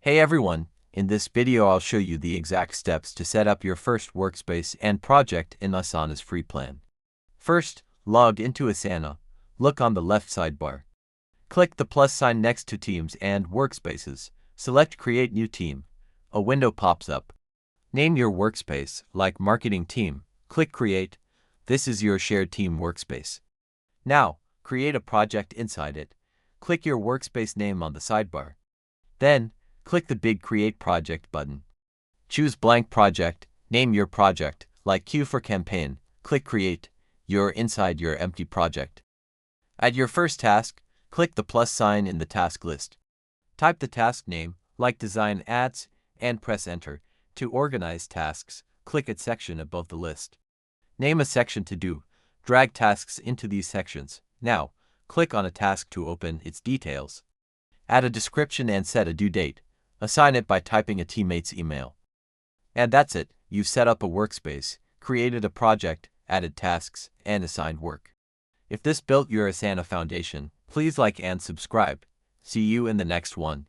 Hey everyone, in this video I'll show you the exact steps to set up your first workspace and project in Asana's free plan. First, log into Asana. Look on the left sidebar. Click the plus sign next to Teams and Workspaces. Select Create New Team. A window pops up. Name your workspace, like Marketing Team. Click Create. This is your shared team workspace. Now, create a project inside it. Click your workspace name on the sidebar. Then, click the big Create Project button. Choose Blank Project, name your project, like Q for Campaign, click Create, you're inside your empty project. At your first task, click the plus sign in the task list. Type the task name, like Design Ads, and press Enter. To organize tasks, click its section above the list. Name a section to do, drag tasks into these sections. Now, click on a task to open its details. Add a description and set a due date. Assign it by typing a teammate's email. And that's it, you've set up a workspace, created a project, added tasks, and assigned work. If this built your Asana foundation, please like and subscribe. See you in the next one.